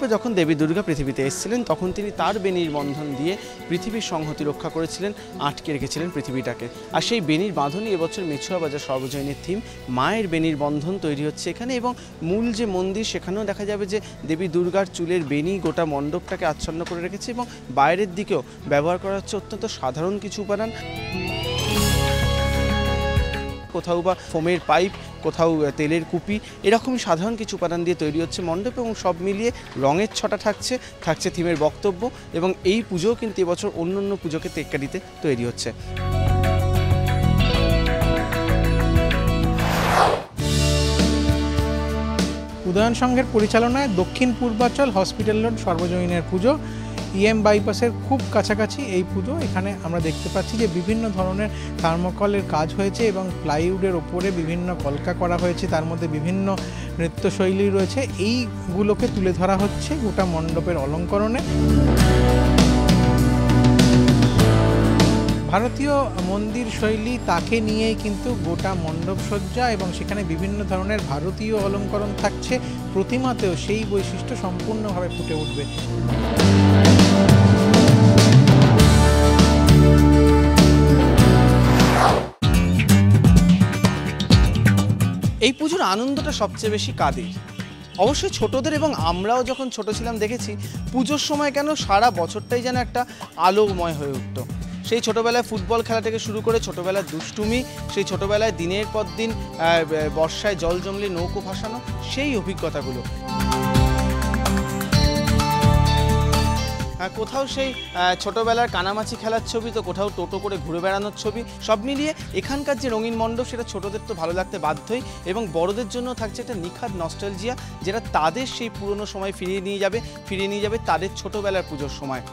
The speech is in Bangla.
মণ্ডপে যখন দেবী দুর্গা পৃথিবীতে এসেছিলেন তখন তিনি তার বেনির বন্ধন দিয়ে পৃথিবীর সংহতি রক্ষা করেছিলেন, আটকে রেখেছিলেন পৃথিবীটাকে। আর সেই বেনির বাঁধনই এবছর মেছুয়া বাজার সর্বজনীনের থিম। মায়ের বেনির বন্ধন তৈরি হচ্ছে এখানে, এবং মূল যে মন্দির সেখানেও দেখা যাবে যে দেবী দুর্গার চুলের বেনি গোটা মণ্ডপটাকে আচ্ছন্ন করে রেখেছে, এবং বাইরের দিকেও ব্যবহার করা হচ্ছে অত্যন্ত সাধারণ কিছু উপাদান। কোথাও বা ফোমের পাইপ, কোথাও তেলের কুপি, এরকমই সাধারণ কিছু উপাদান দিয়ে তৈরি হচ্ছে মণ্ডপ, এবং সব মিলিয়ে রঙের ছটা থাকছে থিমের বক্তব্য। এবং এই পুজোও কিন্তু এবছর অন্য পুজোকে টেক্কা দিতে তৈরি হচ্ছে। উদয়ন সংঘের পরিচালনায় দক্ষিণ পূর্বাঞ্চল হসপিটাল রোড সর্বজনীনের পুজো, ইএম বাইপাসের খুব কাছাকাছি এই পুজো। এখানে আমরা দেখতে পাচ্ছি যে বিভিন্ন ধরনের থার্মোকলের কাজ হয়েছে এবং প্লাইউডের ওপরে বিভিন্ন কলকা করা হয়েছে, তার মধ্যে বিভিন্ন নৃত্যশৈলী রয়েছে। এইগুলোকে তুলে ধরা হচ্ছে গোটা মণ্ডপের অলঙ্করণে। ভারতীয় মন্দির শৈলী তাকে নিয়েই কিন্তু গোটা মণ্ডপ সজ্জা, এবং সেখানে বিভিন্ন ধরনের ভারতীয় অলঙ্করণ থাকছে। প্রতিমাতেও সেই বৈশিষ্ট্য সম্পূর্ণভাবে ফুটে উঠবে। এই পুজোর আনন্দটা সবচেয়ে বেশি কাদের? অবশ্যই ছোটদের, এবং আমরাও যখন ছোট ছিলাম দেখেছি পুজোর সময় কেন সারা বছরটাই যেন একটা আলোময় হয়ে উঠত। সেই ছোটোবেলায় ফুটবল খেলা থেকে শুরু করে ছোটোবেলার দুষ্টুমি, সেই ছোটোবেলায় দিনের পর দিন বর্ষায় জল জমলে নৌকো ভাসানো, সেই অভিজ্ঞতাগুলো। কোথাও সেই ছোটোবেলার কানামাছি খেলার ছবি, তো কোথাও টোটো করে ঘুরে বেড়ানোর ছবি। সব মিলিয়ে এখানকার যে রঙিন মণ্ডপ সেটা ছোটোদের তো ভালো লাগতে বাধ্যই, এবং বড়দের জন্য থাকছে একটা নিখাদ নস্টালজিয়া, যেটা তাদের সেই পুরনো সময় ফিরিয়ে নিয়ে যাবে তাদের ছোটোবেলার পুজোর সময়।